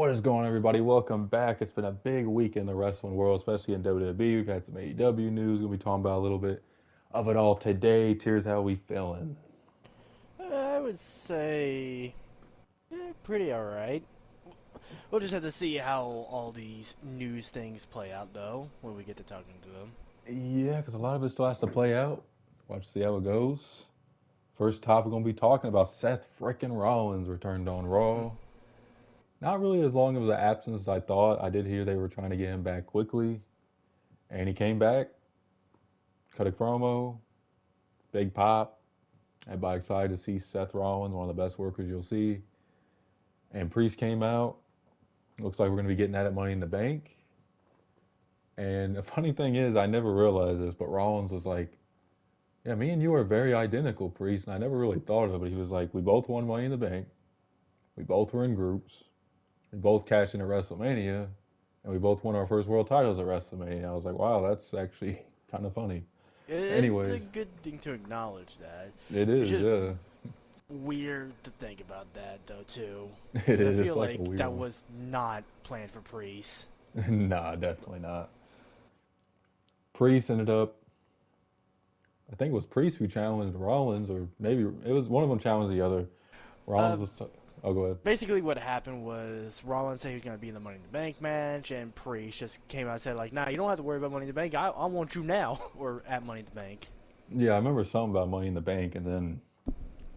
What is going on, everybody? Welcome back. It's been a big week in the wrestling world, especially in WWE. We've had some AEW news. We'll be talking about a little bit of it all today. Tears, how we feeling? I would say pretty alright. We'll just have to see how all these news things play out, though, when we get to talking to them. Yeah, because a lot of it still has to play out. Watch see how it goes. First topic, we're going to be talking about Seth frickin' Rollins returned on Raw. Not really as long of an absence as I thought. I did hear they were trying to get him back quickly, and he came back, cut a promo, big pop. Everybody excited to see Seth Rollins, one of the best workers you'll see. And Priest came out. Looks like we're going to be getting that at Money in the Bank. And the funny thing is, I never realized this, but Rollins was like, "Yeah, me and you are very identical, Priest." And I never really thought of it, but he was like, "We both won Money in the Bank. We both were in groups. We both cashed in at WrestleMania, and we both won our first world titles at WrestleMania." I was like, "Wow, that's actually kind of funny." It's a Anyways, good thing to acknowledge that. it It's is, just yeah, weird to think about that, though, too. it Because I is. feel It's like a like weird that one. was not planned for Priest. Nah, definitely not. Priest ended up I think it was Priest who challenged Rollins, or maybe it was one of them challenged the other. Uh, Rollins was. Oh, go ahead. Basically, what happened was Rollins said he was going to be in the Money in the Bank match, and Priest just came out and said, like, nah, you don't have to worry about Money in the Bank. I want you now, or at Money in the Bank. Yeah, I remember something about Money in the Bank, and then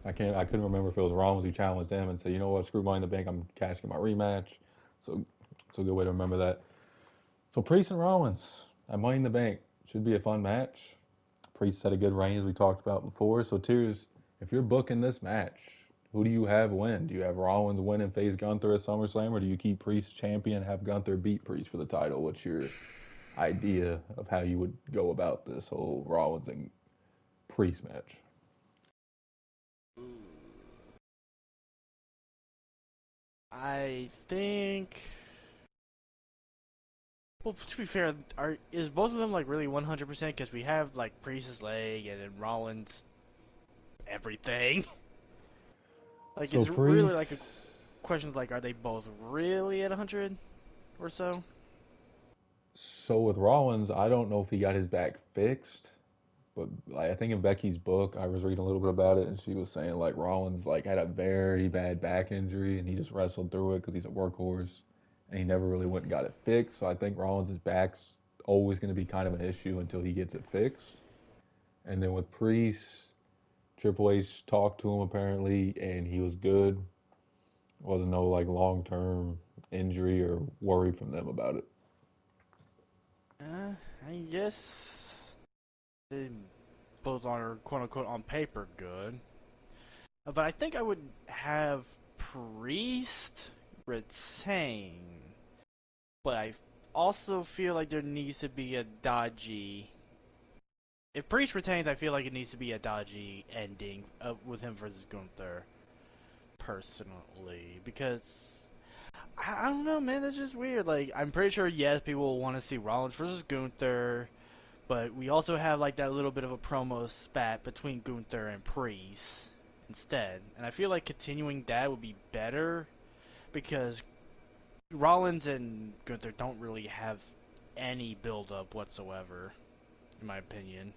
I couldn't remember if it was Rollins who challenged him and said, you know what, screw Money in the Bank, I'm cashing my rematch. So, it's a good way to remember that. So Priest and Rollins at Money in the Bank should be a fun match. Priest had a good reign as we talked about before. So Tears, if you're booking this match, who do you have win? Do you have Rollins win and face Gunther at SummerSlam, or do you keep Priest champion and have Gunther beat Priest for the title? What's your idea of how you would go about this whole Rollins and Priest match? I think. Well, to be fair, is both of them like really 100%? Because we have like Priest's leg and then Rollins everything. Like So it's really Priest, like a question of like, are they both really at 100 or so? so with Rollins, I don't know if he got his back fixed, but like I think in Becky's book, I was reading a little bit about it, and she was saying like Rollins like had a very bad back injury, and he just wrestled through it because he's a workhorse, and he never really went and got it fixed. So I think Rollins' back's always going to be kind of an issue until he gets it fixed. And then with Priest, Triple H talked to him apparently, and he was good. Wasn't no like long term injury or worry from them about it. Uh, I guess they both are quote unquote on paper good. But I think I would have Priest retain. But I also feel like there needs to be a dodgy. If Priest retains, I feel like it needs to be a dodgy ending with him versus Gunther. Personally, because I don't know, man. That's just weird. Like, I'm pretty sure yes, people will want to see Rollins versus Gunther, but we also have like that little bit of a promo spat between Gunther and Priest instead, and I feel like continuing that would be better because Rollins and Gunther don't really have any build up whatsoever, in my opinion.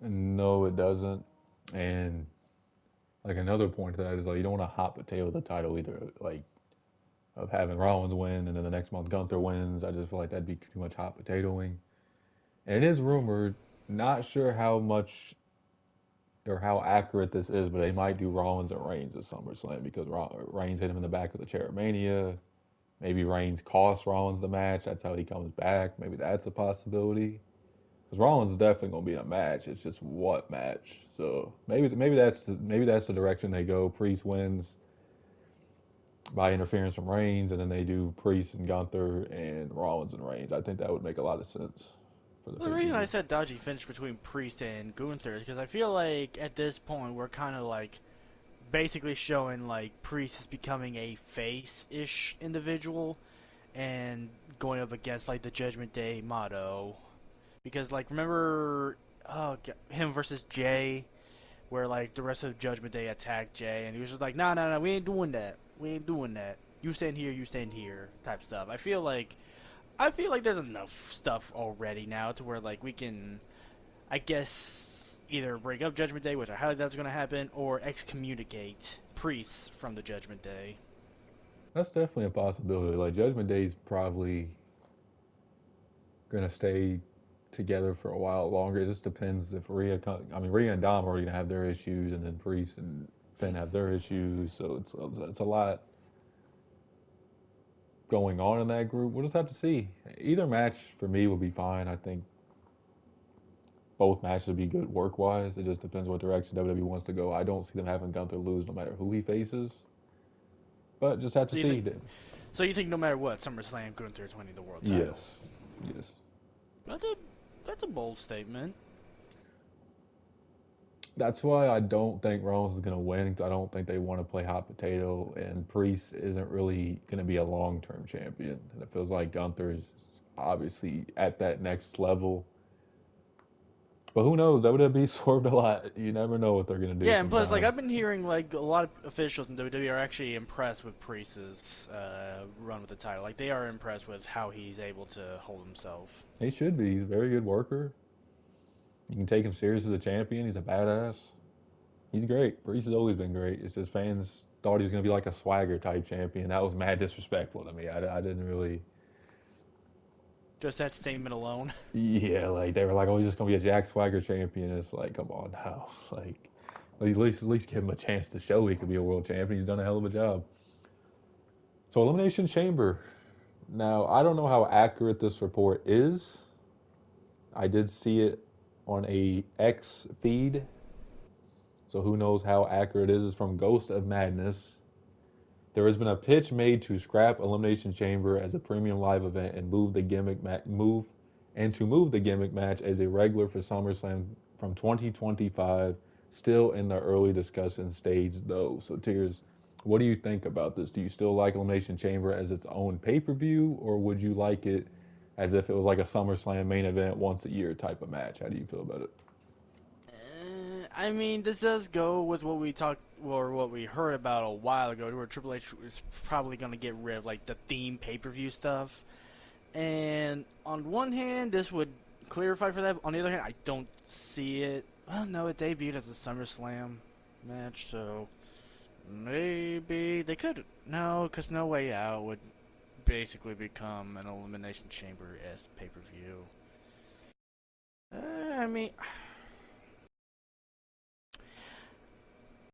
And no, it doesn't. And like another point to that is like you don't want to hot potato the title either. Like of having Rollins win and then the next month Gunther wins. I just feel like that'd be too much hot potatoing. And it is rumored, not sure how much or how accurate this is, but they might do Rollins and Reigns at SummerSlam because Reigns hit him in the back of the chair at Mania. Maybe Reigns costs Rollins the match. That's how he comes back. Maybe that's a possibility. Because Rollins is definitely going to be in a match. It's just what match. So maybe that's the direction they go. Priest wins by interference from Reigns, and then they do Priest and Gunther and Rollins and Reigns. I think that would make a lot of sense for the Well, pay the per reason I view. said dodgy finish between Priest and Gunther is because I feel like at this point we're kind of like basically showing like Priest is becoming a face-ish individual and going up against like the Judgment Day motto. Because like remember, him versus Jay, where like the rest of Judgment Day attacked Jay, and he was just like, "Nah, nah, nah, we ain't doing that. We ain't doing that." you stand here type stuff. I feel like there's enough stuff already now to where like we can, I guess, either break up Judgment Day, which I highly doubt is going to happen, or excommunicate priests from the Judgment Day. That's definitely a possibility. Like Judgment Day's probably gonna stay together for a while longer. It just depends if Rhea and Dom are already gonna have their issues, and then Priest and Finn have their issues. So it's a lot going on in that group. We'll just have to see. Either match for me would be fine. I think both matches would be good work wise. It just depends what direction WWE wants to go. I don't see them having Gunther lose no matter who he faces. But just have to So you see. think, so you think no matter what, SummerSlam Gunther's winning the world title? Yes. Yes. That's a that's a bold statement. That's why I don't think Rollins is going to win. I don't think they want to play hot potato, and Priest isn't really going to be a long-term champion. And it feels like Gunther's obviously at that next level. But who knows? WWE swerved a lot. You never know what they're going to do. Yeah, and plus, like, sometimes. I've been hearing, like, a lot of officials in WWE are actually impressed with Priest's run with the title. Like, they are impressed with how he's able to hold himself. He should be. He's a very good worker. You can take him serious as a champion. He's a badass. He's great. Priest has always been great. It's just fans thought he was going to be like a swagger type champion. That was mad disrespectful to me. I didn't really. Just that statement alone. Yeah, like they were like, oh, he's just gonna be a Jack Swagger champion. It's like, come on now, like at least give him a chance to show he could be a world champion. He's done a hell of a job. So Elimination Chamber. Now I don't know how accurate this report is. I did see it on a X feed, so who knows how accurate it is. It's from Ghost of Madness. There has been a pitch made to scrap Elimination Chamber as a premium live event and move the gimmick match as a regular for SummerSlam from 2025. Still in the early discussion stage though. So Tears, what do you think about this? Do you still like Elimination Chamber as its own pay-per-view, or would you like it as if it was like a SummerSlam main event once a year type of match? How do you feel about it? I mean, this does go with what we talked or what we heard about a while ago, where Triple H is probably going to get rid of like the theme pay-per-view stuff. And on one hand, this would clarify for that. On the other hand, I don't see it. Well, no, it debuted as a SummerSlam match, so maybe they could. No, because No Way Out would basically become an Elimination Chamber-esque pay-per-view. I mean,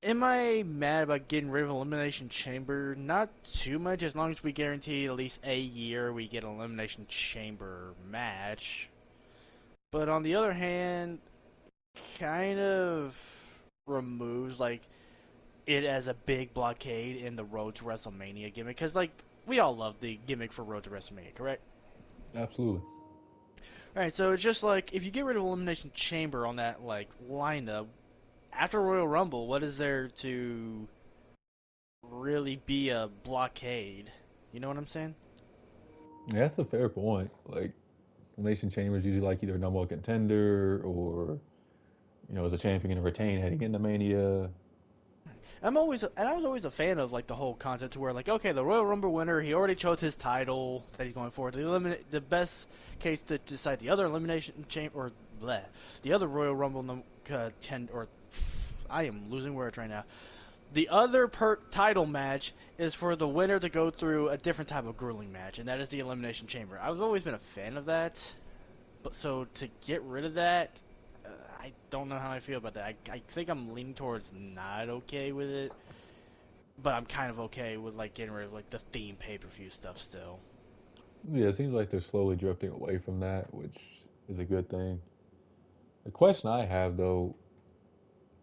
am I mad about getting rid of Elimination Chamber? Not too much, as long as we guarantee at least a year we get an Elimination Chamber match. But on the other hand, kind of removes like it as a big blockade in the Road to WrestleMania gimmick, because like we all love the gimmick for Road to WrestleMania, correct? Absolutely. Alright, so it's just like if you get rid of Elimination Chamber on that like lineup after Royal Rumble, what is there to really be a blockade? You know what I'm saying? Yeah, that's a fair point. Like Elimination Chamber is usually like either number one contender or as a champion going to retain heading into Mania. I was always a fan of like the whole concept to where like, okay, the Royal Rumble winner, he already chose his title that he's going for. The best case to decide the other elimination chamber or the other Royal Rumble I am losing words right now. The other title match is for the winner to go through a different type of grueling match, and that is the Elimination Chamber. I've always been a fan of that, but so to get rid of that, I don't know how I feel about that. I think I'm leaning towards not okay with it, but I'm kind of okay with like getting rid of like the theme pay-per-view stuff still. Yeah, it seems like they're slowly drifting away from that, which is a good thing. The question I have though,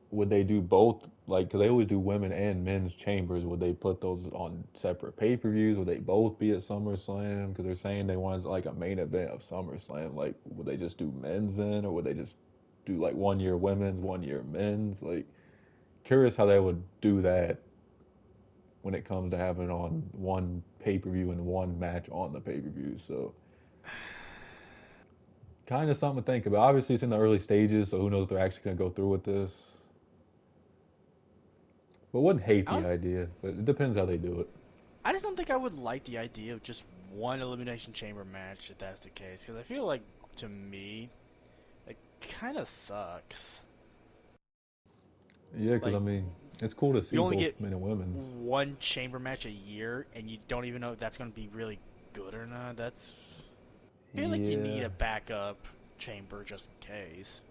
would they do both? Like, because they always do women and men's chambers. Would they put those on separate pay-per-views? Would they both be at SummerSlam? Because they're saying they want like a main event of SummerSlam. Like, would they just do men's then, or would they just do like 1 year women's, 1 year men's? Like, curious how they would do that when it comes to having on one pay-per-view and one match on the pay-per-view. So, kind of something to think about. Obviously, it's in the early stages, so who knows if they're actually going to go through with this. But wouldn't hate the idea, but it depends how they do it. I just don't think I would like the idea of just one Elimination Chamber match if that's the case. Because I feel like, to me, it kind of sucks. Yeah, because I Like, mean, it's cool to see you only both get men and women's. one chamber match a year, and you don't even know if that's going to be really good or not. I feel like you need Yeah. a backup chamber just in case.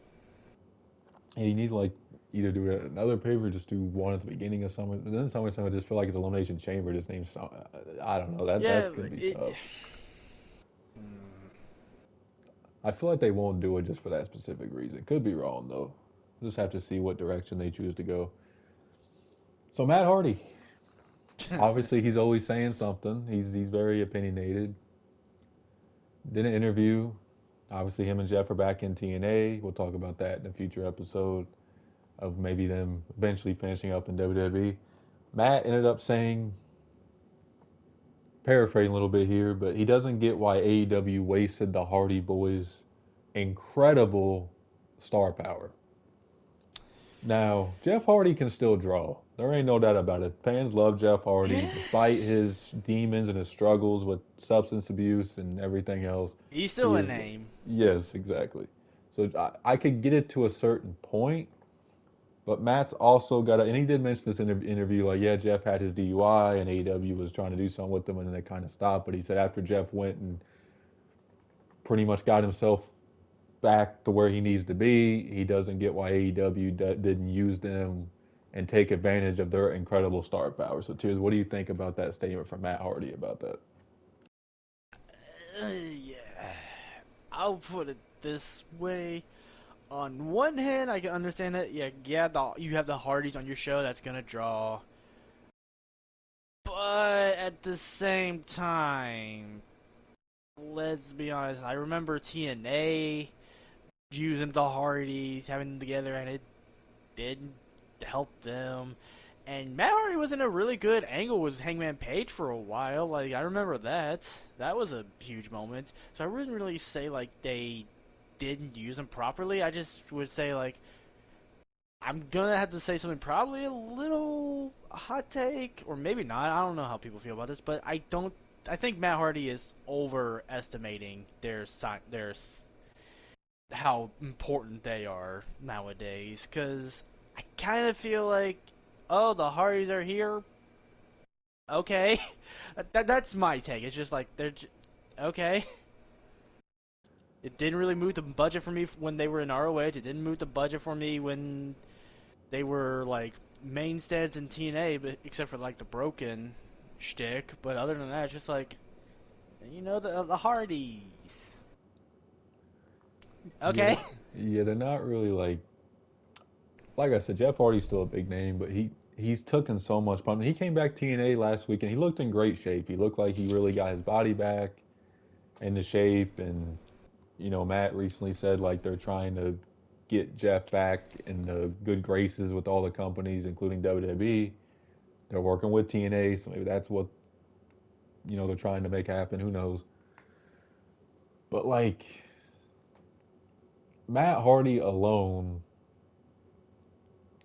Yeah, you need to like either do it at another paper, or just do one at the beginning of Summer. But then Summer, I just feel like it's Elimination Chamber. Just name some. I don't know. That's Yeah, gonna be it. tough. Mm, I feel like they won't do it just for that specific reason. Could be wrong though. Just have to see what direction they choose to go. So Matt Hardy, obviously he's always saying something. He's very opinionated. Did an interview. Obviously him and Jeff are back in TNA. We'll talk about that in a future episode of maybe them eventually finishing up in WWE. Matt ended up saying, paraphrasing a little bit here, but he doesn't get why AEW wasted the Hardy Boys' incredible star power. Now, Jeff Hardy can still draw. There ain't no doubt about it. Fans love Jeff Hardy, yeah. despite his demons and his struggles with substance abuse and everything else. He's He still a is, name. yes, exactly. So I could get it to a certain point, but Matt's also got, and he did mention this in the interview, like, yeah, Jeff had his DUI, and AEW was trying to do something with him, and then they kind of stopped. But he said after Jeff went and pretty much got himself back to where he needs to be, he doesn't get why AEW didn't use them and take advantage of their incredible star power. So, Tears, what do you think about that statement from Matt Hardy about that? Yeah. I'll put it this way. On one hand, I can understand that. You have the Hardys on your show that's gonna draw, but at the same time, let's be honest. I remember TNA using the Hardys, having them together, and it didn't help them. And Matt Hardy was in a really good angle with Hangman Page for a while. Like, I remember that. That was a huge moment. So I wouldn't really say like they didn't use him properly. I just would say like I'm gonna have to say something probably a little hot take, or maybe not. I don't know how people feel about this, but I don't. I think Matt Hardy is overestimating how important they are nowadays. Because I kind of feel like, oh, the Hardys are here. Okay, that's my take. It's just like okay. It didn't really move the budget for me when they were in ROH. It didn't move the budget for me when they were like mainstays in TNA, but except for like the broken shtick. But other than that, it's just like the Hardys. Yeah, Okay. yeah, they're not really like I said. Jeff Hardy's still a big name, but he's taken so much punishment. He came back TNA last week and he looked in great shape. He looked like he really got his body back into shape, and Matt recently said like they're trying to get Jeff back in the good graces with all the companies, including WWE. They're working with TNA, so maybe that's what they're trying to make happen. Who knows? But like Matt Hardy alone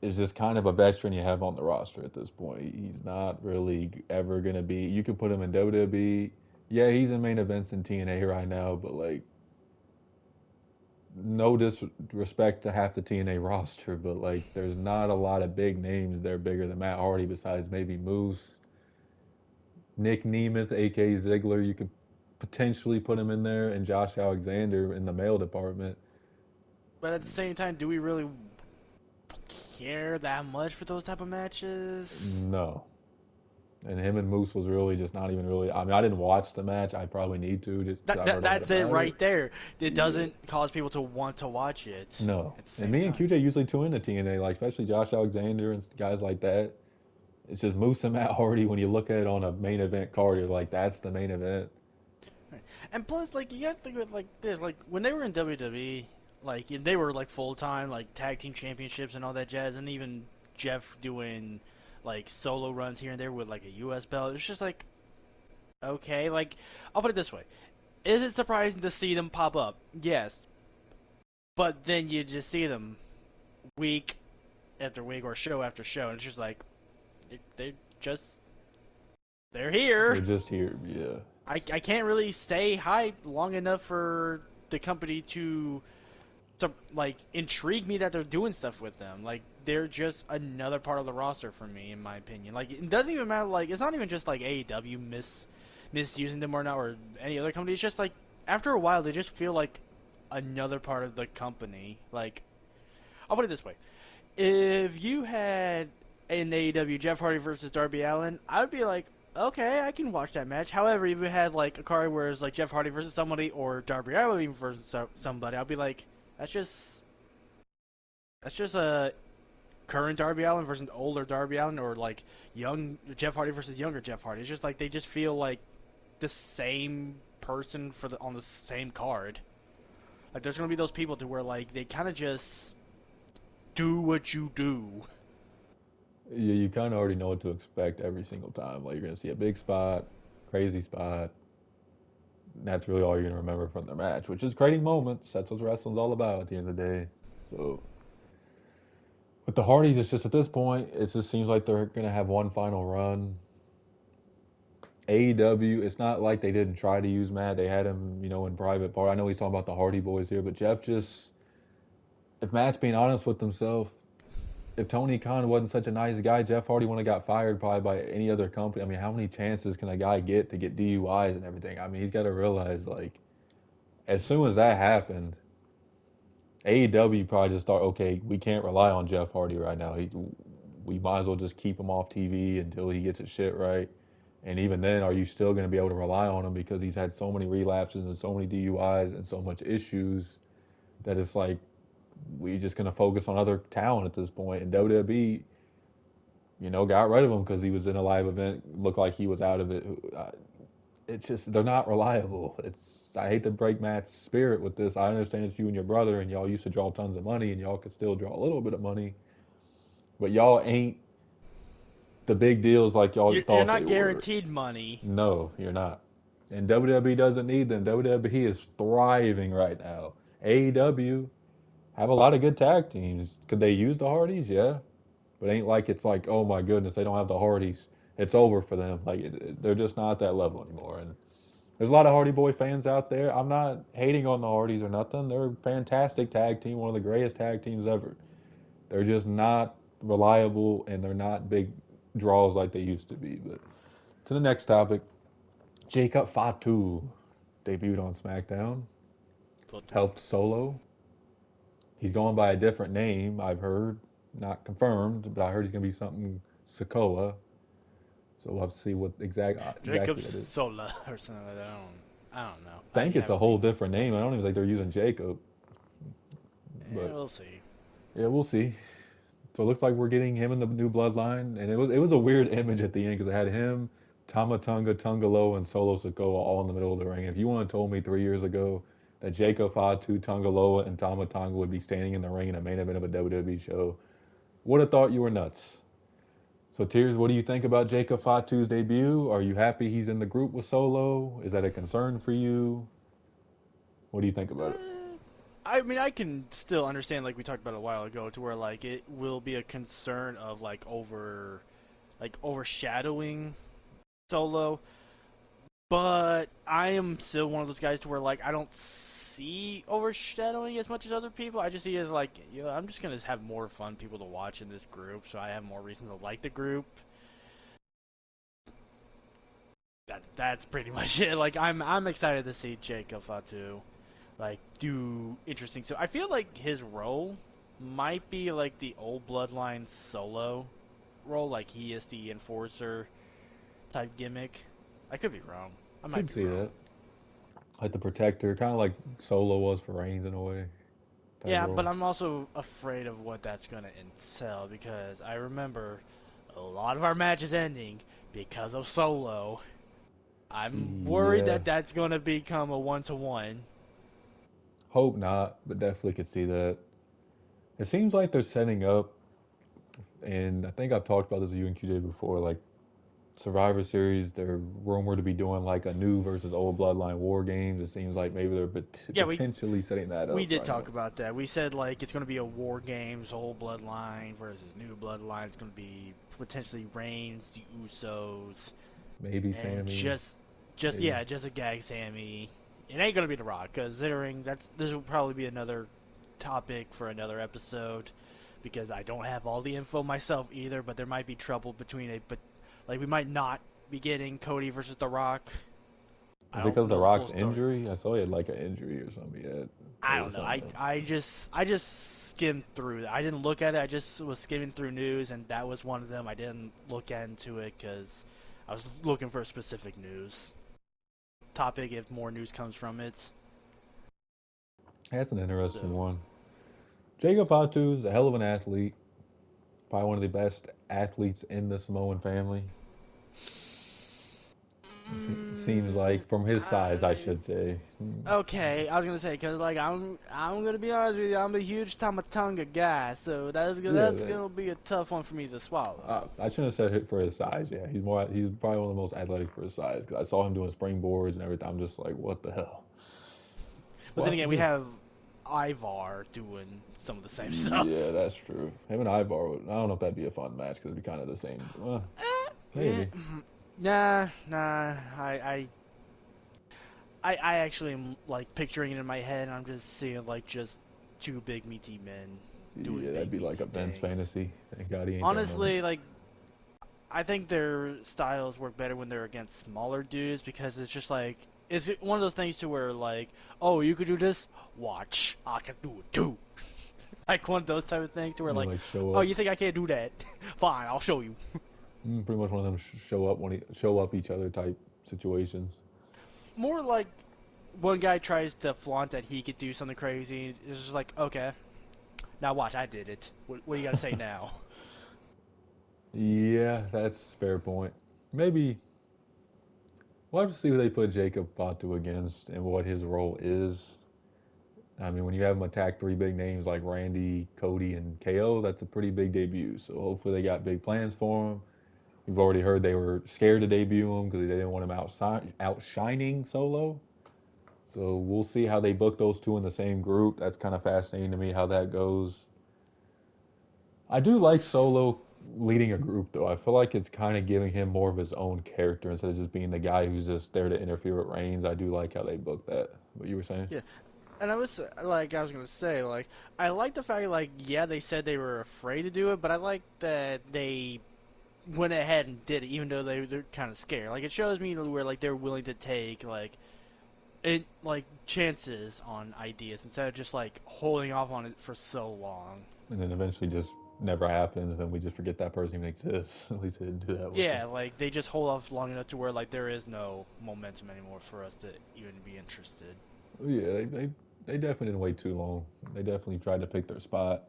is just kind of a veteran you have on the roster at this point. He's not really ever gonna be. You could put him in WWE. Yeah, he's in main events in TNA right now, but like no disrespect to half the TNA roster, but like there's not a lot of big names there bigger than Matt Hardy besides maybe Moose, Nick Nemeth, aka Ziggler. You could potentially put him in there, and Josh Alexander in the male department. But at the same time, do we really care that much for those type of matches? No. And him and Moose was really just not even really. I mean, I didn't watch the match. I probably need to just because I've heard a lot That's it about it. right there. It Yeah. doesn't cause people to want to watch it No. at the And same me and time. QJ usually tune into TNA, like especially Josh Alexander and guys like that. It's just Moose and Matt Hardy. When you look at it on a main event card, you're like, that's the main event. Right. And plus, like you gotta think of it like this: like when they were in WWE, like they were like full time, like tag team championships and all that jazz, and even Jeff doing like solo runs here and there with like a U.S. belt. It's just like okay, like I'll put it this way: is it surprising to see them pop up? Yes, but then you just see them week after week or show after show, and it's just like they're just they're here. They're just here, yeah. I can't really stay hyped long enough for the company to like intrigue me that they're doing stuff with them. Like they're just another part of the roster for me, in my opinion. Like it doesn't even matter. Like it's not even just like AEW misusing them or not, or any other company. It's just like after a while they just feel like another part of the company. Like I'll put it this way: if you had in AEW Jeff Hardy versus Darby Allin, I would be like, okay, I can watch that match. However, if you had like a card where it's like Jeff Hardy versus somebody or Darby Allin versus somebody, I'd be like, that's just a current Darby Allin versus older Darby Allin, or like young Jeff Hardy versus younger Jeff Hardy. It's just like they just feel like the same person on the same card. Like there's gonna be those people to where like they kind of just do what you do. Yeah, you kind of already know what to expect every single time. Like you're gonna see a big spot, crazy spot. And that's really all you're gonna remember from the match, which is creating moments. That's what wrestling's all about at the end of the day. So with the Hardys, it's just at this point, it just seems like they're gonna have one final run. AEW, it's not like they didn't try to use Matt. They had him, in private part. I know he's talking about the Hardy Boys here, but Jeff just, if Matt's being honest with himself, if Tony Khan wasn't such a nice guy, Jeff Hardy wouldn't have got fired probably by any other company. I mean, how many chances can a guy get to get DUIs and everything? I mean, he's got to realize, like, as soon as that happened, AEW probably just thought, okay, we can't rely on Jeff Hardy right now. We might as well just keep him off TV until he gets his shit right. And even then, are you still going to be able to rely on him because he's had so many relapses and so many DUIs and so much issues that it's like we're just going to focus on other talent at this point. And WWE, got rid of him because he was in a live event, looked like he was out of it. It's just they're not reliable. I hate to break Matt's spirit with this. I understand it's you and your brother, and y'all used to draw tons of money, and y'all could still draw a little bit of money, but y'all ain't the big deals like y'all You're thought they not were. guaranteed money. No, you're not. And WWE doesn't need them. WWE is thriving right now. AEW have a lot of good tag teams. Could they use the Hardys? Yeah. But ain't like it's like, oh my goodness, they don't have the Hardys. It's over for them. Like they're just not at that level anymore. And there's a lot of Hardy Boy fans out there. I'm not hating on the Hardys or nothing. They're a fantastic tag team, one of the greatest tag teams ever. They're just not reliable and they're not big draws like they used to be. But to the next topic, Jacob Fatu debuted on SmackDown, helped Solo. He's going by a different name, I've heard. Not confirmed, but I heard he's going to be something Sokoa. So we'll have to see what exactly that is. Sola or something like that. I don't know. I think it's a whole different name. I don't even think they're using Jacob. But we'll see. Yeah, we'll see. So it looks like we're getting him in the new bloodline, and it was a weird image at the end because it had him, Tamatonga, Tungaloa, and Solo Sikoa all in the middle of the ring. If you would have told me 3 years ago that Jacob Fatu, Tungaloa, and Tamatonga would be standing in the ring in a main event of a WWE show, would have thought you were nuts. So, Tears, what do you think about Jacob Fatu's debut? Are you happy he's in the group with Solo? Is that a concern for you? What do you think about it? I mean, I can still understand, like we talked about a while ago, to where like it will be a concern of overshadowing Solo. But I am still one of those guys to where like I don't see overshadowing as much as other people. I just see it as like, I'm just gonna have more fun people to watch in this group, so I have more reason to like the group. That's pretty much it. Like I'm excited to see Jacob Fatu like do interesting. So I feel like his role might be like the old Bloodline Solo role, like he is the enforcer type gimmick. I could be wrong. I might see wrong. that. Like the protector, kind of like Solo was for Reigns in a way. Yeah, but I'm also afraid of what that's going to entail because I remember a lot of our matches ending because of Solo. I'm worried that that's going to become a one-to-one. Hope not, but definitely could see that. It seems like they're setting up, and I think I've talked about this with you and QJ before, like Survivor Series, they're rumored to be doing like a new versus old Bloodline War Games. It seems like maybe they're potentially setting that up. We did talk about that. We said like it's going to be a War Games, old Bloodline versus new Bloodline. It's going to be potentially Reigns, the Usos, maybe And Sammy. Maybe. just a gag Sammy. It ain't gonna be The Rock, considering this will probably be another topic for another episode, because I don't have all the info myself either. But there might be trouble between but like we might not be getting Cody versus The Rock. I Is it don't because the know the full Rock's story. injury? I saw he had like an injury or something yet. I Or don't was know. something. I just skimmed through that. I didn't look at it. I just was skimming through news, and that was one of them. I didn't look into it because I was looking for specific news topic. If more news comes from it, That's an interesting so one. Jacob Fatu's a hell of an athlete. Probably one of the best athletes in the Samoan family. Seems mm, like from his size, I I, should say. okay. I was gonna say because like I'm gonna be honest with you. I'm a huge Tamatonga guy, so Yeah, that's gonna be a tough one for me to swallow. I shouldn't have said it for his size. Yeah, he's probably one of the most athletic for his size. Cause I saw him doing springboards and everything. I'm just like, what the hell? But We'll then have to again, we see. have Ivar doing some of the same Yeah, stuff. that's true. Him and Ivar, I don't know if that'd be a fun match because it'd be kind of the same. Yeah, Maybe. nah. I actually am like picturing it in my head, and I'm just seeing like just two big meaty men doing Yeah, that'd big be like meaty a Vince things. fantasy. Thank God he ain't there no more. Honestly, like I think their styles work better when they're against smaller dudes because it's just like it's one of those things to where like, oh, you could do this, watch, I can do it too. Like one of those type of things to where You like, like show oh, up. you think I can't do that? Fine, I'll show you. Pretty much one of them show up show up each other type situations. More like one guy tries to flaunt that he could do something crazy. It's just like, okay, now watch, I did it. What do you got to say now? Yeah, that's a fair point. Maybe we'll have to see who they put Jacob Fatu against and what his role is. I mean, when you have him attack three big names like Randy, Cody, and KO, that's a pretty big debut. So hopefully they got big plans for him. We've already heard they were scared to debut him because they didn't want him outshining Solo. So we'll see how they book those two in the same group. That's kind of fascinating to me how that goes. I do like Solo leading a group though. I feel like it's kind of giving him more of his own character instead of just being the guy who's just there to interfere with Reigns. I do like how they book that. What you were saying? Yeah, and I was gonna say like I like the fact like yeah they said they were afraid to do it, but I like that they went ahead and did it even though they're kind of scared. Like it shows me where like they're willing to take like chances on ideas instead of just like holding off on it for so long. And then eventually just never happens, and we just forget that person even exists. At least they didn't do that with them. Yeah, like they just hold off long enough to where like there is no momentum anymore for us to even be interested. Yeah, they definitely didn't wait too long. They definitely tried to pick their spot.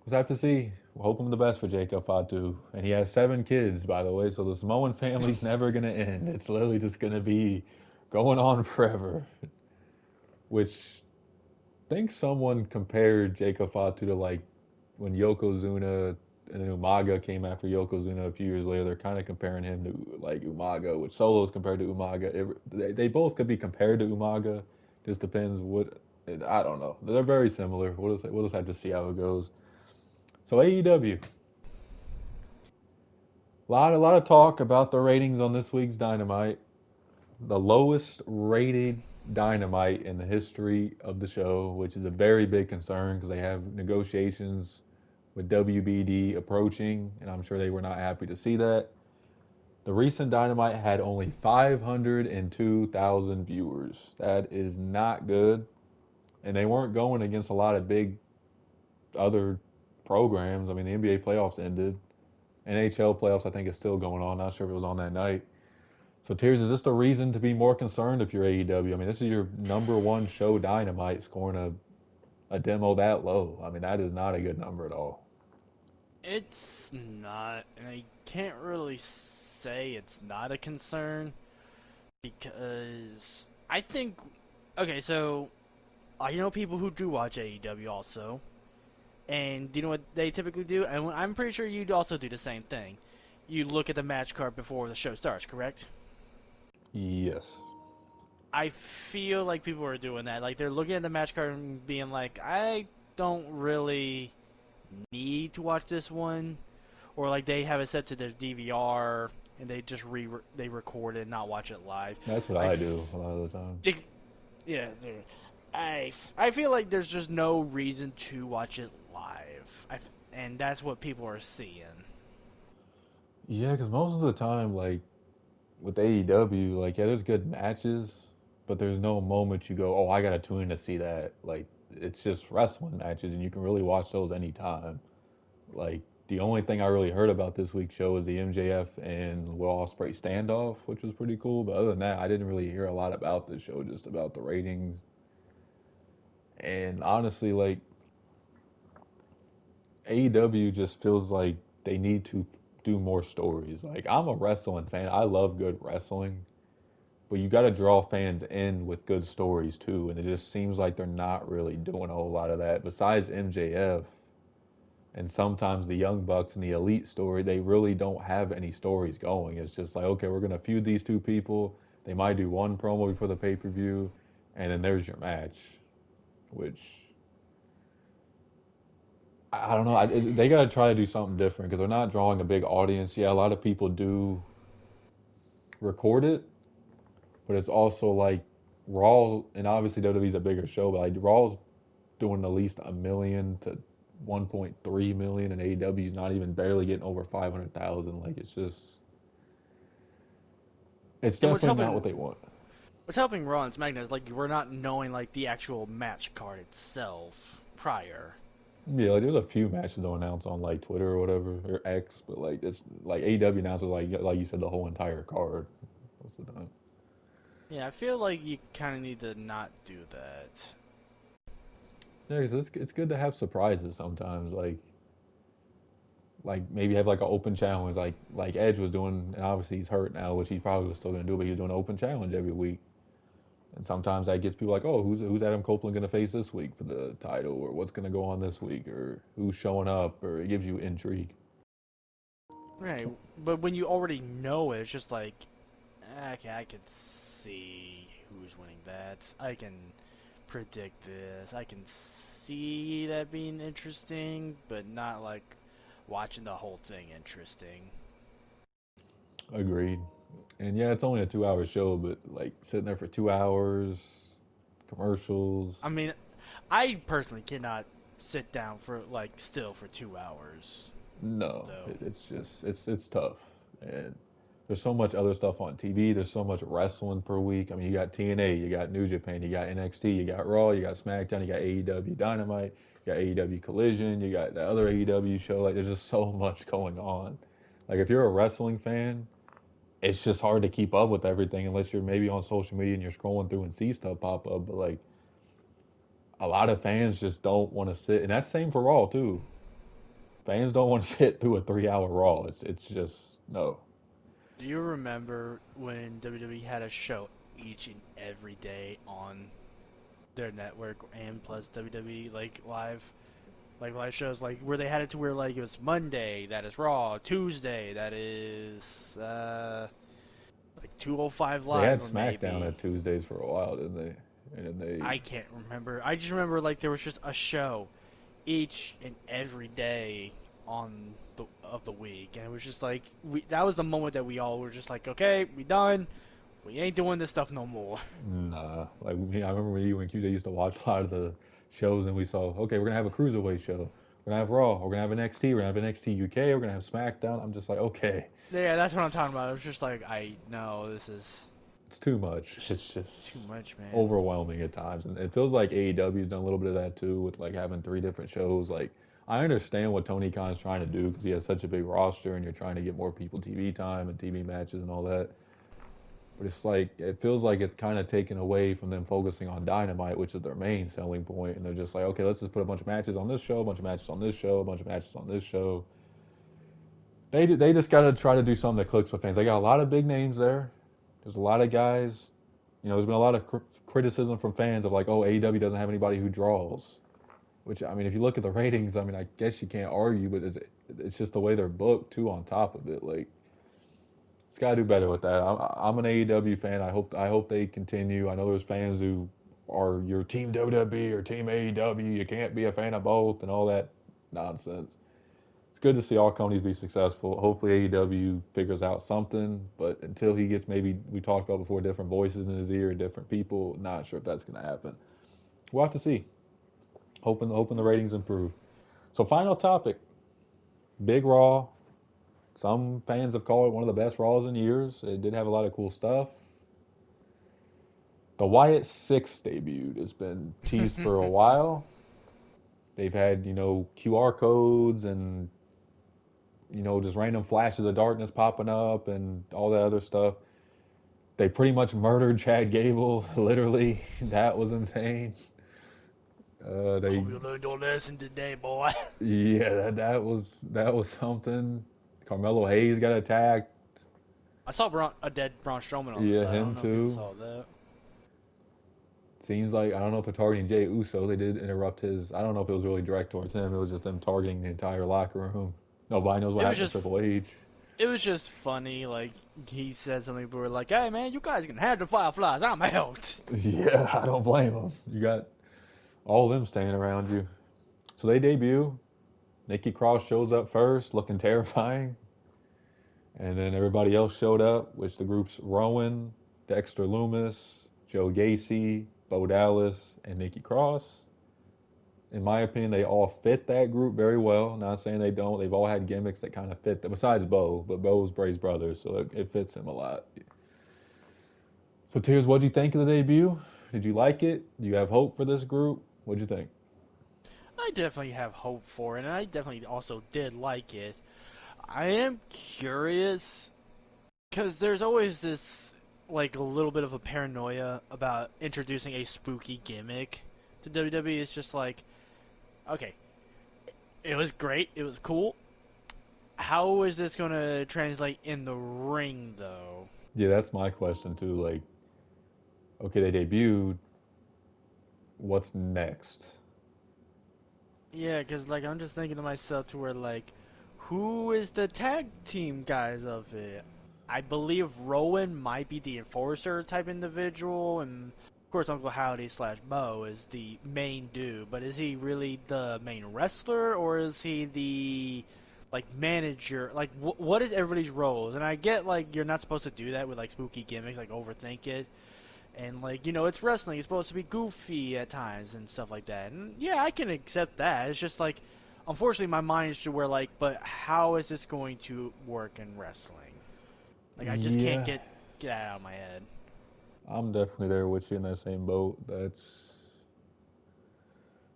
We'll have to see. We'll hope him the best for Jacob Fatu. And he has 7 kids, by the way, so the Samoan family's never going to end. It's literally just going to be going on forever. Which I think someone compared Jacob Fatu to like when Yokozuna and then Umaga came after Yokozuna a few years later. They're kind of comparing him to like Umaga, which Solo is compared to Umaga. They both could be compared to Umaga. Just depends what. I don't know. They're very similar. We'll just have to see how it goes. So AEW, a lot of talk about the ratings on this week's Dynamite. The lowest rated Dynamite in the history of the show, which is a very big concern because they have negotiations with WBD approaching, and I'm sure they were not happy to see that. The recent Dynamite had only 502,000 viewers. That is not good, and they weren't going against a lot of big other programs. I mean, the NBA playoffs ended. NHL playoffs, I think, is still going on. Not sure if it was on that night. So, Tears, is this the reason to be more concerned if you're AEW? I mean, this is your number one show, Dynamite, scoring a demo that low. I mean, that is not a good number at all. It's not, and I can't really say it's not a concern because I think okay, so I know people who do watch AEW also, and do you know what they typically do? And I'm pretty sure you'd also do the same thing. You look at the match card before the show starts, correct? Yes. I feel like people are doing that. Like they're looking at the match card and being like, I don't really need to watch this one, or like they have it set to their DVR and they just they record it and not watch it live. That's what I do a lot of the time. Yeah, I feel like there's just no reason to watch it live, and that's what people are seeing. Yeah, because most of the time, like with AEW, like yeah, there's good matches, but there's no moment you go, oh, I gotta tune in to see that. Like it's just wrestling matches, and you can really watch those anytime. Like the only thing I really heard about this week's show was the MJF and Will Ospreay standoff, which was pretty cool. But other than that, I didn't really hear a lot about this show, just about the ratings. And honestly, like AEW just feels like they need to do more stories. Like I'm a wrestling fan. I love good wrestling, but you got to draw fans in with good stories too. And it just seems like they're not really doing a whole lot of that. Besides MJF and sometimes the Young Bucks and the Elite story, they really don't have any stories going. It's just like, okay, we're gonna feud these two people. They might do one promo before the pay-per-view, and then there's your match, which I don't know. They got to try to do something different because they're not drawing a big audience. Yeah, a lot of people do record it, but it's also like Raw, and obviously WWE's a bigger show, but like Raw's doing at least a million to 1.3 million, and AEW's not even barely getting over 500,000. Like it's And definitely not what they want. what's helping Raw and SmackDown is like we're not knowing like the actual match card itself prior. Yeah, like there's a few matches they'll announce on like Twitter or whatever or X, but like it's like AEW announces like you said the whole entire card most of the time. Yeah, I feel like you kind of need to not do that. Yeah, 'cause it's good to have surprises sometimes. Like maybe have like an open challenge, like Edge was doing, and obviously he's hurt now, which he probably was still gonna do, but he was doing an open challenge every week. And sometimes that gets people like, oh, who's Adam Copeland gonna face this week for the title, or what's gonna go on this week, or who's showing up, or it gives you intrigue. Right, but when you already know it, it's just like, okay, I can see who's winning that. I can predict this. I can see that being interesting, but not like watching the whole thing interesting. Agreed. And yeah, it's only a 2 hour show, but like sitting there for 2 hours, commercials. I mean, I personally cannot sit down for like still for 2 hours No, though. it's just it's tough, and there's so much other stuff on TV. There's so much wrestling per week. I mean, you got TNA, you got New Japan, you got NXT, you got Raw, you got SmackDown, you got AEW Dynamite, you got AEW Collision, you got the other AEW show. Like, there's just so much going on. Like, if you're a wrestling fan, it's just hard to keep up with everything unless you're maybe on social media and you're scrolling through and see stuff pop up. But like, a lot of fans just don't want to sit, and that's same for Raw too. Fans don't want to sit through a 3 hour Raw. It's just no. Do you remember when WWE had a show each and every day on their network and plus WWE like live shows like where they had it to where like it was Monday that is Raw, Tuesday that is like 205 They had live or SmackDown maybe at Tuesdays for a while, didn't they? And then they I can't remember. I just remember like there was just a show each and every day on the week, and it was just like that was the moment that we all were just like, okay, we done. We ain't doing this stuff no more. nah. Like I remember when you and QJ used to watch a lot of the shows, and we saw okay, we're gonna have a cruiserweight show. We're gonna have Raw. We're gonna have NXT. We're gonna have NXT UK. We're gonna have SmackDown. I'm just like, okay, Yeah, that's what I'm talking about. It was just like I know this is it's too much. just It's just too much, man. overwhelming at times, and it feels like AEW's done a little bit of that too, with like having three different shows. Like I understand what Tony Khan's trying to do because he has such a big roster, and you're trying to get more people TV time and TV matches and all that. But it's like it feels like it's kind of taken away from them focusing on Dynamite, which is their main selling point, and they're just like, okay, let's just put a bunch of matches on this show, a bunch of matches on this show, a bunch of matches on this show. They just got to try to do something that clicks with fans. They got a lot of big names there. There's a lot of guys. You know, there's been a lot of criticism from fans of like, oh, AEW doesn't have anybody who draws. Which I mean, if you look at the ratings, I mean, I guess you can't argue, but it's just the way they're booked too. On top of it, like it's got to do better with that. I'm an AEW fan. I hope they continue. I know there's fans who are your team WWE or team AEW. You can't be a fan of both and all that nonsense. it's good to see all companies be successful. Hopefully AEW figures out something, but until he gets maybe we talked about before different voices in his ear, different people, not sure if that's going to happen. We'll have to see. Hoping the ratings improve. So final topic, Big Raw. Some fans have called it one of the best Raws in years. It did have a lot of cool stuff. The Wyatt 6 debuted. It's been teased for a while. They've had, QR codes and, just random flashes of darkness popping up and all that other stuff. They pretty much murdered Chad Gable, literally. That was insane. I hope you learned your lesson today, boy. Yeah, that was something. Carmelo Hayes got attacked. I saw a dead Braun Strowman on the Yeah, side. I him don't know if people too. saw that. Seems like I don't know if they're targeting Jey Uso. They did interrupt his. I don't know if it was really direct towards him. It was just them targeting the entire locker room. Nobody knows what It was happened to just Triple H. It was just funny, like, he said something, but we're like, hey man, you guys can have the Fireflies, I'm out. Yeah, I don't blame them. You got all of them staying around you. So they debut. Nikki Cross shows up first, looking terrifying. And then everybody else showed up, which the group's Rowan, Dexter Loomis, Joe Gacy, Bo Dallas, and Nikki Cross. In my opinion, they all fit that group very well. Not saying they don't. They've all had gimmicks that kind of fit them, besides Bo, but Bo's Bray's brother, so it fits him a lot. So, Tears, what'd you think of the debut? Did you like it? Do you have hope for this group? What'd you think? I definitely have hope for it, and I definitely also did like it. I am curious, because there's always this, like, a little bit of a paranoia about introducing a spooky gimmick to WWE. It's just like, okay, it was great, it was cool. How is this going to translate in the ring, though? Yeah, that's my question too. Like, okay, they debuted. What's next? Yeah, because, like, I'm just thinking to myself to where, like, who is the tag team guys of it? I believe Rowan might be the enforcer type individual, and of course Uncle Howdy slash Bo is the main dude. But is he really the main wrestler, or is he the like manager? Like, what is everybody's roles? And I get like you're not supposed to do that with like spooky gimmicks, like overthink it. And like it's wrestling. It's supposed to be goofy at times and stuff like that. And yeah, I can accept that. It's just like, unfortunately, my mind is to where like, but how is this going to work in wrestling? Like, I just can't Yeah, get that out of my head. I'm definitely there with you in that same boat. That's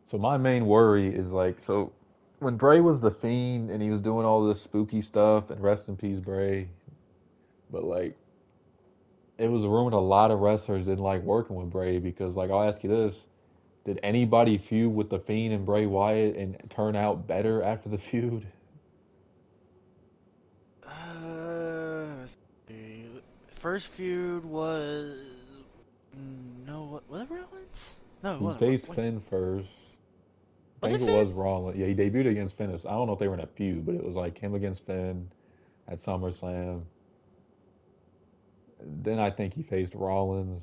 so my main worry is like so when Bray was the Fiend and he was doing all this spooky stuff and rest in peace Bray, but like it was rumored a lot of wrestlers didn't like working with Bray because like I'll ask you this: did anybody feud with the Fiend and Bray Wyatt and turn out better after the feud? Let's see. First feud was no, was it Rollins? No, it He wasn't. faced Wait, Finn first. I was think it it Finn? was Rollins. Yeah, he debuted against Finn. I don't know if they were in a feud, but it was like him against Finn at SummerSlam. Then I think he faced Rollins.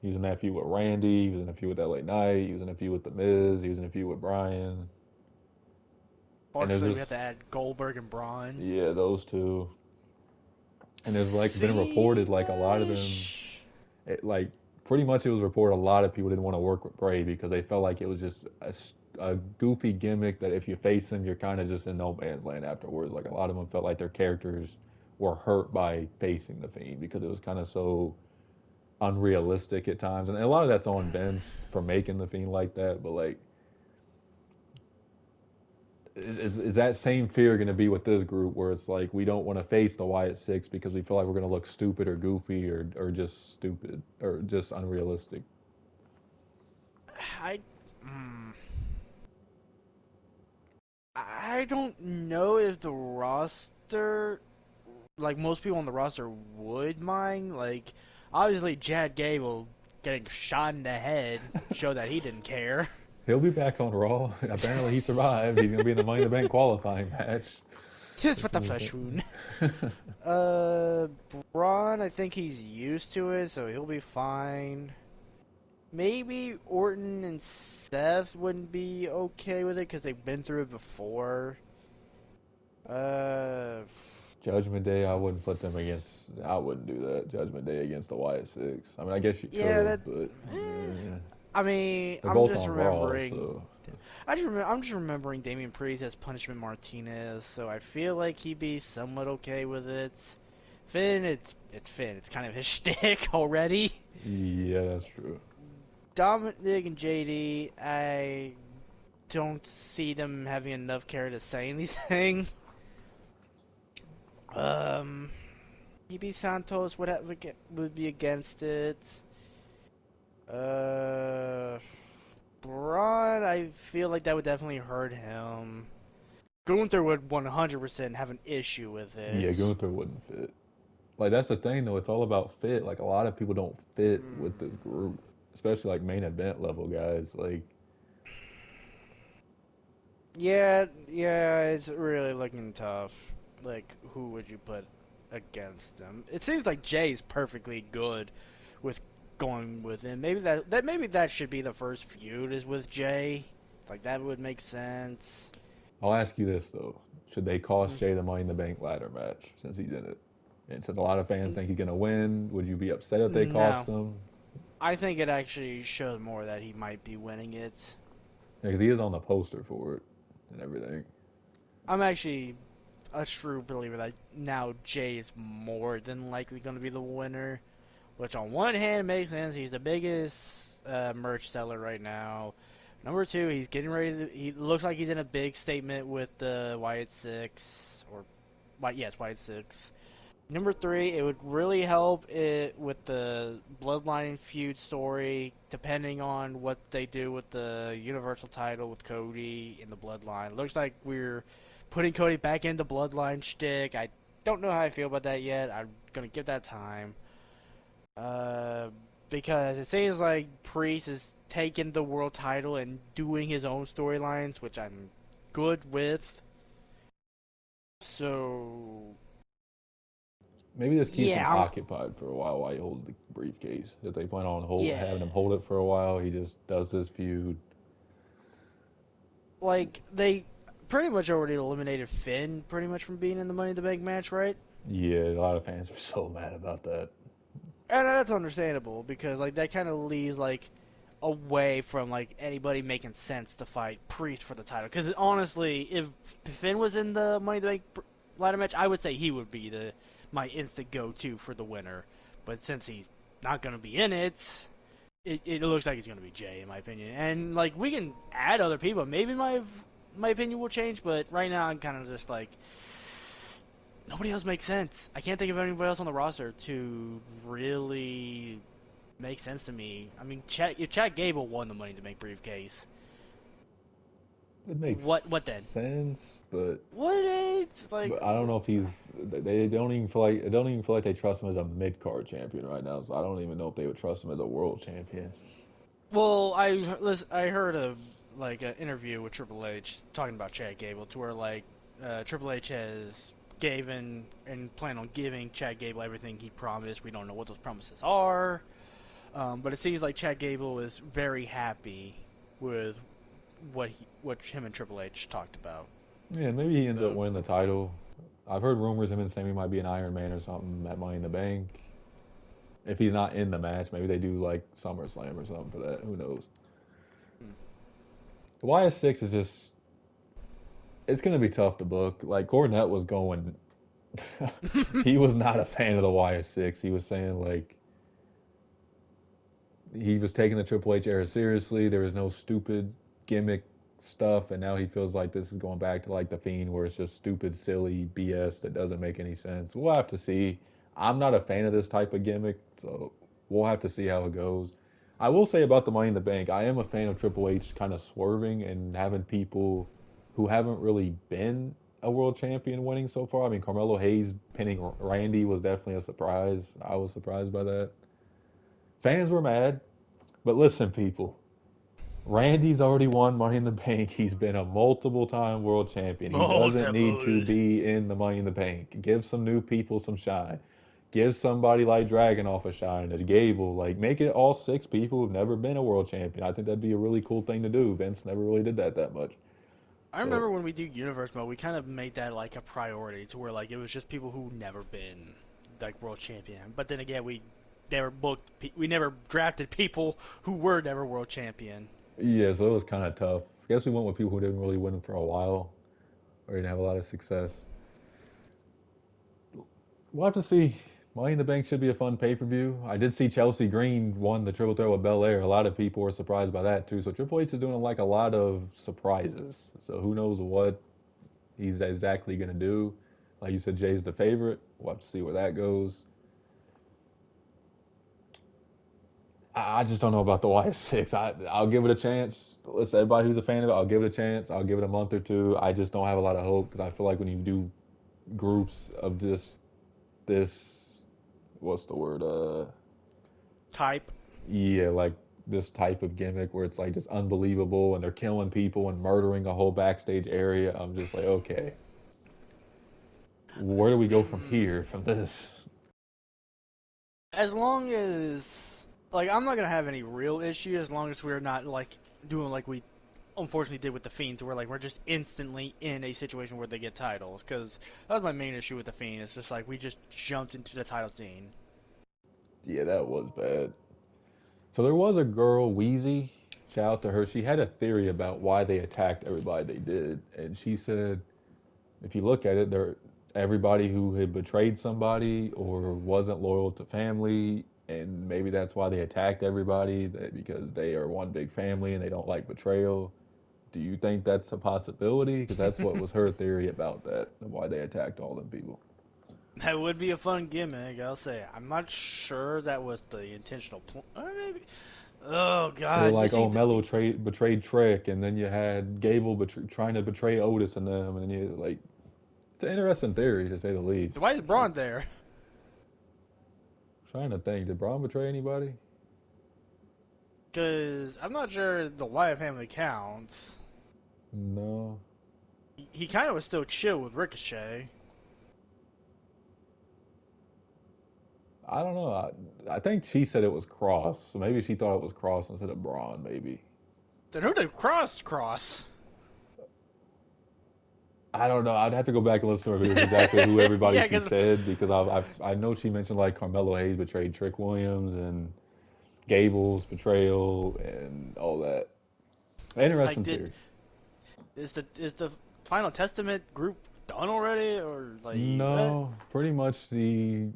He was in that feud with Randy. He was in a feud with LA Knight. He was in a feud with The Miz. He was in a feud with Bryan. And there's Fortunately, we just, have to add Goldberg and Braun. yeah, those two. And there's like been reported like a lot of them, Seamish. like pretty much it was reported a lot of people didn't want to work with Bray because they felt like it was just a goofy gimmick that if you face him, you're kind of just in no man's land afterwards. Like a lot of them felt like their characters were hurt by facing the Fiend because it was kind of so unrealistic at times, and a lot of that's on Vince for making the Fiend like that. But like, is that same fear going to be with this group where it's like we don't want to face the Wyatt Six because we feel like we're going to look stupid or goofy or just stupid or just unrealistic? I, mm, I don't know if the roster, like most people on the roster, would mind. Like, obviously, Chad Gable getting shot in the head showed that he didn't care. He'll be back on Raw. Apparently, he survived. He's going to be in the Money in the Bank qualifying match. Tis Which but the means flesh wound. that Uh, Braun, I think he's used to it, so he'll be fine. Maybe Orton and Seth wouldn't be okay with it because they've been through it before. Uh, Judgment Day, I wouldn't put them against. I wouldn't do that. Judgment Day against the Wyatt Six. I mean, I guess you yeah, could, that. but Eh. eh, I mean, they're both on Raw, so I'm just remembering Damian Priest as Punishment Martinez, so I feel like he'd be somewhat okay with it. Finn, it's Finn. It's kind of his shtick already. yeah, that's true. Dominic and JD, I don't see them having enough care to say anything. Um, EB Santos would be against it. Uh, Braun, I feel like that would definitely hurt him. Gunther would 100% have an issue with Yeah, it. Gunther wouldn't fit. Like that's the thing though. It's all about fit. Like a lot of people don't fit with Hmm. this group, especially like main event level guys. Like Yeah, it's really looking tough. Like, who would you put against him? It seems like Jay's perfectly good with going with him. Maybe that should be the first feud is with Jay. Like that would make sense. I'll ask you this though: should they cost Mm, Jay the Money in the Bank ladder match since he's in it? And since a lot of fans n- think he's gonna win, would you be upset if they cost No, him? I think it actually shows more that he might be winning it. Because he is on the poster for it and everything. I'm actually a true believer that now Jay is more than likely going to be the winner. Which on one hand makes sense. He's the biggest merch seller right now. Number two, he's getting ready to. He looks like he's in a big statement with the Wyatt Six, or yes, Wyatt Six. Number three, it would really help it with the Bloodline feud story, depending on what they do with the Universal title with Cody in the Bloodline. Looks like we're putting Cody back into Bloodline shtick. I don't know how I feel about that yet. I'm gonna give that time. Uh, because it seems like Priest is taking the world title and doing his own storylines, which I'm good with. So Maybe this keeps him yeah, occupied for a while he holds the briefcase. If they plan on yeah. having him hold it for a while, he just does this feud. Like they pretty much already eliminated Finn pretty much from being in the Money in the Bank match, right? Yeah, a lot of fans are so mad about that. And that's understandable because like that kind of leaves like away from like anybody making sense to fight Priest for the title. Because honestly, if Finn was in the Money in the Bank ladder match, I would say he would be the my instant go-to for the winner. But since he's not going to be in it, it looks like it's going to be Jay in my opinion. And like we can add other people, maybe my opinion will change. But right now I'm kind of just like nobody else makes sense. I can't think of anybody else on the roster to really make sense to me. I mean, Chad Gable won the Money to Make briefcase. It makes What then? sense, but What it like? I don't know if he's. They don't even feel like it. Don't even feel like they trust him as a mid card champion right now. So I don't even know if they would trust him as a world champion. Well, I heard of like an interview with Triple H talking about Chad Gable, to where like Triple H has given and plan on giving Chad Gable everything he promised. We don't know what those promises are, but it seems like Chad Gable is very happy with what him and Triple H talked about. Yeah, maybe he ends up So, winning the title. I've heard rumors him and Sammy might be an Iron Man or something at Money in the Bank. If he's not in the match, maybe they do like SummerSlam or something for that. Who knows? hmm. The YS6 is just. It's gonna be tough to book. Like Cornette was going. He was not a fan of the YS6. He was saying like he was taking the Triple H era seriously. There was no stupid gimmick stuff, and now he feels like this is going back to like the Fiend, where it's just stupid, silly BS that doesn't make any sense. We'll have to see. I'm not a fan of this type of gimmick, so we'll have to see how it goes. I will say about the Money in the Bank, I am a fan of Triple H kind of swerving and having people who haven't really been a world champion winning so far. I mean, Carmelo Hayes pinning Randy was definitely a surprise. I was surprised by that. Fans were mad, but listen, people. Randy's already won Money in the Bank. He's been a multiple time world champion. He doesn't need to Multiple. be in the Money in the Bank. Give some new people some shine. Give somebody like Dragunov a shine, as Gable. Like, make it all six people who've never been a world champion. I think that'd be a really cool thing to do. Vince never really did that much. I So remember when we do universe mode, we kind of made that like a priority to where like it was just people who never been like world champion. But then again, we never booked, we never drafted people who were never world champion. yeah, so it was kind of tough. I guess we went with people who didn't really win for a while or didn't have a lot of success. We'll have to see. Money in the Bank should be a fun pay-per-view. I did see Chelsea Green won the Triple Threat with Belair. A lot of people were surprised by that too. So Triple H is doing like a lot of surprises. So who knows what he's exactly gonna do. Like you said, Jay's the favorite. We'll have to see where that goes. I just don't know about the Y6. I'll give it a chance. Listen, everybody who's a fan of it, I'll give it a chance. I'll give it a month or two. I just don't have a lot of hope because I feel like when you do groups of this, what's the word? Type. Yeah, like this type of gimmick where it's like just unbelievable and they're killing people and murdering a whole backstage area. I'm just like, okay, where do we go from here from this? As long as like I'm not gonna have any real issue as long as we're not like doing like we unfortunately did with the Fiends, where like we're just instantly in a situation where they get titles. Because that was my main issue with the Fiend. It's just like we just jumped into the title scene. Yeah, that was bad. So there was a girl, Wheezy. Shout out to her. She had a theory about why they attacked everybody they did, and she said, if you look at it, everybody who had betrayed somebody or wasn't loyal to family, and maybe that's why they attacked everybody, because they are one big family and they don't like betrayal. Do you think that's a possibility? Because that's what was her theory about that, why they attacked all them people. That would be a fun gimmick, I'll say. I'm not sure that was the intentional plan. Maybe. Oh They were God, you like, see, oh, Mello betrayed Trick, and then you had Gable trying to betray Otis and them, and you like, it's an interesting theory to say the least. why is Braun there? Trying to think, did Braun betray anybody? Because I'm not sure the Wyatt family counts. No. He kind of was still chill with Ricochet. I don't know. I think she said it was Cross, so maybe she thought it was Cross instead of Braun, maybe. Then who did Cross? I don't know. I'd have to go back and listen to her video exactly who everybody Yeah, she 'cause said because I know she mentioned like Carmelo Hayes betrayed Trick Williams and Gable's betrayal and all that. like Interesting did theory. is the Final Testament group done already, or like what? No, pretty much the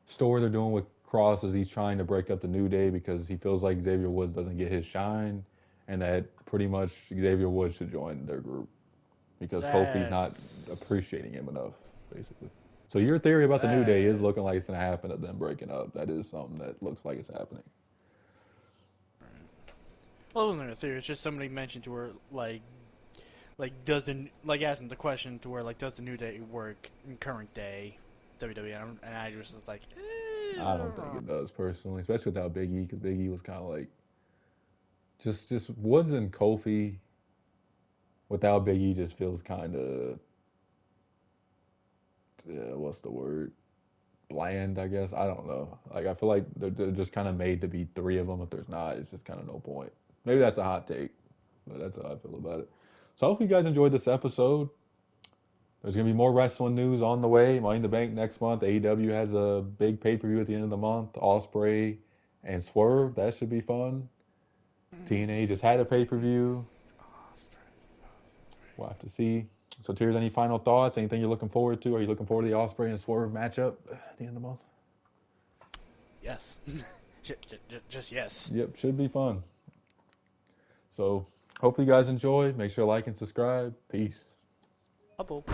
story they're doing with Cross is he's trying to break up the New Day because he feels like Xavier Woods doesn't get his shine, and that pretty much Xavier Woods should join their group because Kofi's not That's appreciating him enough, basically. So your theory about the New Day is that. looking like it's going to happen of them breaking up. That is something that looks like it's happening. Well, it wasn't a theory. It's just somebody mentioned to her like does the like asking the question to where like does the New Day work in current day WWE? And I just was like, I don't think it does personally, especially without Big E, because Big E was kind of like just Woods and Kofi without Big E just feels kind of what's the word, bland, I guess. I don't know. Like I feel like they're just kind of made to be three of them. If there's not, it's just kind of no point. Maybe that's a hot take, but that's how I feel about it. So hopefully you guys enjoyed this episode. There's gonna be more wrestling news on the way. Money in the Bank next month. AEW has a big pay-per-view at the end of the month. Ospreay and Swerve. That should be fun. TNA just had a pay-per-view. We'll have to see. So, Tears, any final thoughts? Anything you're looking forward to? Are you looking forward to the Ospreay and Swerve matchup at the end of the month? yes, just yes. Yep, should be fun. So, hopefully you guys enjoy. Make sure to like and subscribe. Peace. Hello.